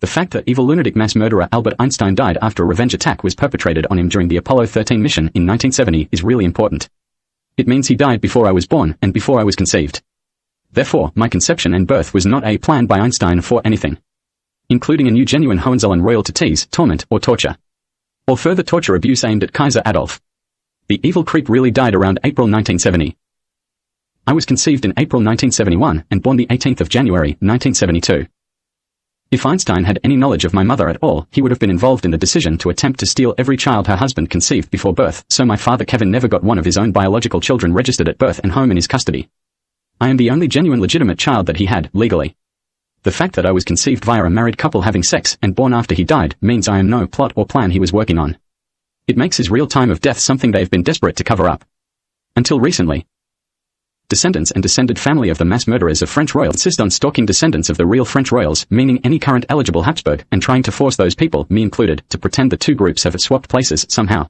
The fact that evil lunatic mass murderer Albert Einstein died after a revenge attack was perpetrated on him during the Apollo 13 mission in 1970 is really important. It means he died before I was born and before I was conceived. Therefore, my conception and birth was not a plan by Einstein for anything, including a new genuine Hohenzollern royal to tease, torment, or torture, or further torture abuse aimed at Kaiser Adolf. The evil creep really died around April 1970. I was conceived in April 1971 and born the 18th of January 1972. If Einstein had any knowledge of my mother at all, he would have been involved in the decision to attempt to steal every child her husband conceived before birth, so my father Kevin never got one of his own biological children registered at birth and home in his custody. I am the only genuine legitimate child that he had, legally. The fact that I was conceived via a married couple having sex and born after he died means I am no plot or plan he was working on. It makes his real time of death something they've been desperate to cover up. Until recently. Descendants and descended family of the mass murderers of French royals insist on stalking descendants of the real French royals, meaning any current eligible Habsburg, and trying to force those people, me included, to pretend the two groups have swapped places somehow.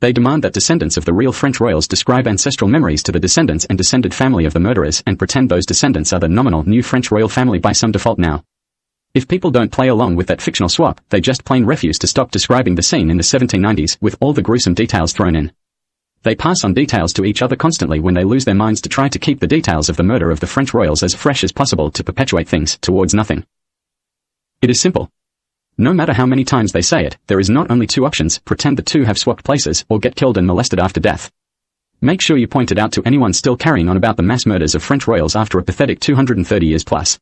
They demand that descendants of the real French royals describe ancestral memories to the descendants and descended family of the murderers and pretend those descendants are the nominal new French royal family by some default now. If people don't play along with that fictional swap, they just plain refuse to stop describing the scene in the 1790s with all the gruesome details thrown in. They pass on details to each other constantly when they lose their minds to try to keep the details of the murder of the French royals as fresh as possible to perpetuate things towards nothing. It is simple. No matter how many times they say it, there is not only two options: pretend the two have swapped places, or get killed and molested after death. Make sure you point it out to anyone still carrying on about the mass murders of French royals after a pathetic 230 years plus.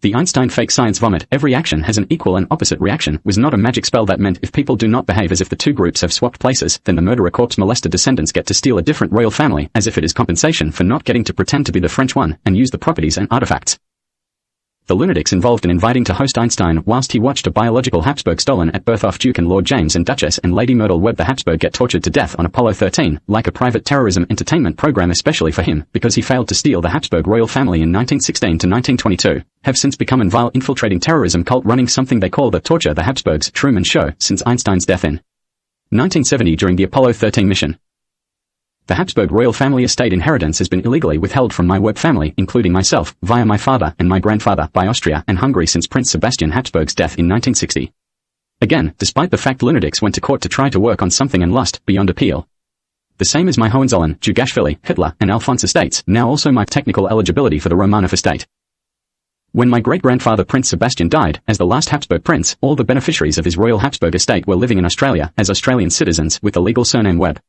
The Einstein fake science vomit, every action has an equal and opposite reaction, was not a magic spell that meant if people do not behave as if the two groups have swapped places, then the murderer corpse molested descendants get to steal a different royal family, as if it is compensation for not getting to pretend to be the French one, and use the properties and artifacts. The lunatics involved in inviting to host Einstein whilst he watched a biological Habsburg stolen at birth off Duke and Lord James and Duchess and Lady Myrtle Webb the Habsburg get tortured to death on Apollo 13, like a private terrorism entertainment program especially for him, because he failed to steal the Habsburg royal family in 1916 to 1922, have since become an vile infiltrating terrorism cult running something they call the Torture the Habsburgs Truman Show since Einstein's death in 1970 during the Apollo 13 mission. The Habsburg royal family estate inheritance has been illegally withheld from my Webb family, including myself, via my father and my grandfather, by Austria and Hungary since Prince Sebastian Habsburg's death in 1960. Again, despite the fact lunatics went to court to try to work on something and lost, beyond appeal. The same as my Hohenzollern, Jugashvili, Hitler, and Alphonse estates, now also my technical eligibility for the Romanov estate. When my great-grandfather Prince Sebastian died, as the last Habsburg prince, all the beneficiaries of his royal Habsburg estate were living in Australia, as Australian citizens, with the legal surname Webb.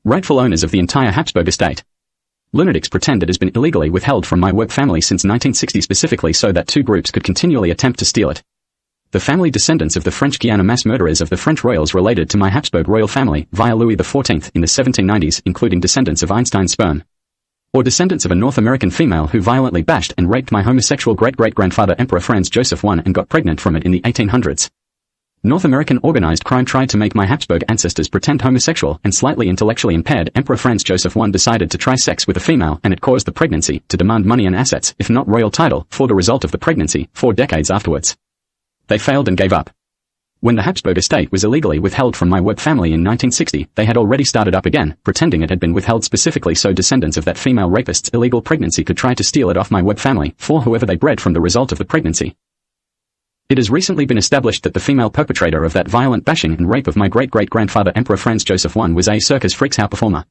Rightful owners of the entire Habsburg estate. Lunatics pretend it has been illegally withheld from my Webb family since 1960 specifically so that two groups could continually attempt to steal it. The family descendants of the French Guiana mass murderers of the French royals related to my Habsburg royal family via Louis XIV in the 1790s, including descendants of Einstein's sperm. Or descendants of a North American female who violently bashed and raped my homosexual great-great-grandfather Emperor Franz-Joseph I and got pregnant from it in the 1800s. North American organized crime tried to make my Habsburg ancestors pretend homosexual, and slightly intellectually impaired Emperor Franz-Joseph I decided to try sex with a female and it caused the pregnancy to demand money and assets, if not royal title, for the result of the pregnancy, 4 decades afterwards. They failed and gave up. When the Habsburg estate was illegally withheld from my Webb family in 1960, they had already started up again, pretending it had been withheld specifically so descendants of that female rapist's illegal pregnancy could try to steal it off my Webb family, for whoever they bred from the result of the pregnancy. It has recently been established that the female perpetrator of that violent bashing and rape of my great-great-grandfather Emperor Franz-Joseph I was a circus freaks performer.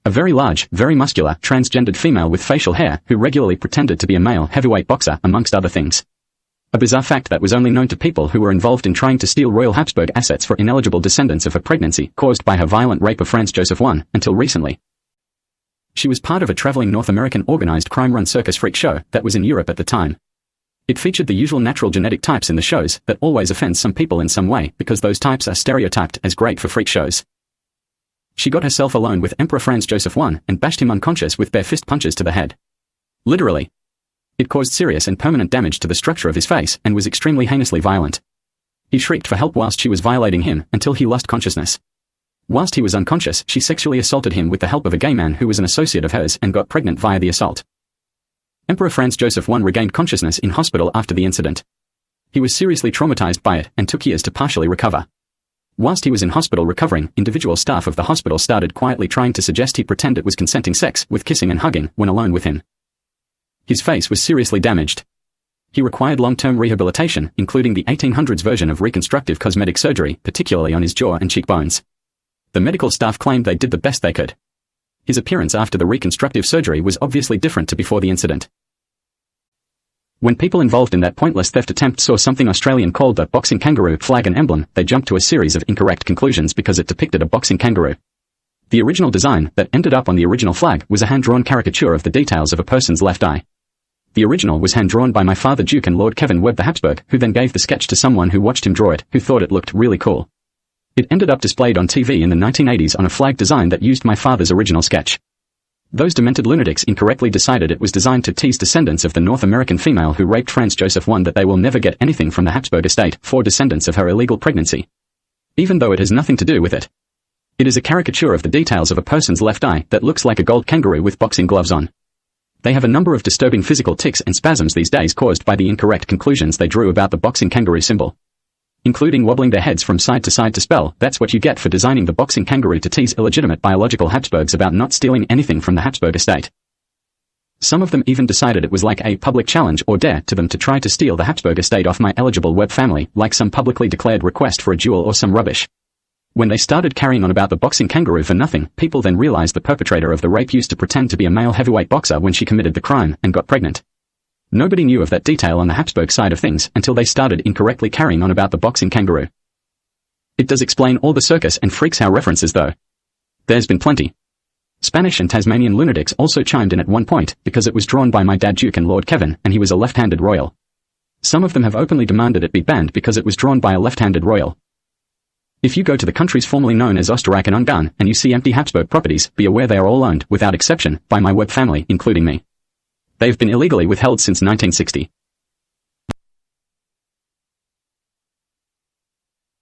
A very large, very muscular, transgendered female with facial hair who regularly pretended to be a male heavyweight boxer, amongst other things. A bizarre fact that was only known to people who were involved in trying to steal royal Habsburg assets for ineligible descendants of a pregnancy caused by her violent rape of Franz-Joseph I, until recently. She was part of a traveling North American organized crime-run circus freak show that was in Europe at the time. It featured the usual natural genetic types in the shows that always offends some people in some way because those types are stereotyped as great for freak shows. She got herself alone with Emperor Franz-Joseph I and bashed him unconscious with bare fist punches to the head. Literally. It caused serious and permanent damage to the structure of his face and was extremely heinously violent. He shrieked for help whilst she was violating him until he lost consciousness. Whilst he was unconscious, she sexually assaulted him with the help of a gay man who was an associate of hers and got pregnant via the assault. Emperor Franz-Joseph I regained consciousness in hospital after the incident. He was seriously traumatized by it and took years to partially recover. Whilst he was in hospital recovering, individual staff of the hospital started quietly trying to suggest he pretend it was consenting sex with kissing and hugging when alone with him. His face was seriously damaged. He required long-term rehabilitation, including the 1800s version of reconstructive cosmetic surgery, particularly on his jaw and cheekbones. The medical staff claimed they did the best they could. His appearance after the reconstructive surgery was obviously different to before the incident. When people involved in that pointless theft attempt saw something Australian called a boxing kangaroo flag and emblem, they jumped to a series of incorrect conclusions because it depicted a boxing kangaroo. The original design, that ended up on the original flag, was a hand-drawn caricature of the details of a person's left eye. The original was hand-drawn by my father Duke and Lord Kevin Webb the Habsburg, who then gave the sketch to someone who watched him draw it, who thought it looked really cool. It ended up displayed on TV in the 1980s on a flag design that used my father's original sketch. Those demented lunatics incorrectly decided it was designed to tease descendants of the North American female who raped Franz-Joseph I that they will never get anything from the Habsburg estate for descendants of her illegal pregnancy. Even though it has nothing to do with it. It is a caricature of the details of a person's left eye that looks like a gold kangaroo with boxing gloves on. They have a number of disturbing physical tics and spasms these days caused by the incorrect conclusions they drew about the boxing kangaroo symbol. Including wobbling their heads from side to spell, that's what you get for designing the boxing kangaroo to tease illegitimate biological Habsburgs about not stealing anything from the Habsburg estate. Some of them even decided it was like a public challenge or dare to them to try to steal the Habsburg estate off my eligible Webb family, like some publicly declared request for a duel or some rubbish. When they started carrying on about the boxing kangaroo for nothing, people then realized the perpetrator of the rape used to pretend to be a male heavyweight boxer when she committed the crime and got pregnant. Nobody knew of that detail on the Habsburg side of things until they started incorrectly carrying on about the boxing kangaroo. It does explain all the circus and freaks out references though. There's been plenty. Spanish and Tasmanian lunatics also chimed in at one point, because it was drawn by my dad Duke and Lord Kevin, and he was a left-handed royal. Some of them have openly demanded it be banned because it was drawn by a left-handed royal. If you go to the countries formerly known as Österreich and Ungarn, and you see empty Habsburg properties, be aware they are all owned, without exception, by my Webb family, including me. They've been illegally withheld since 1960.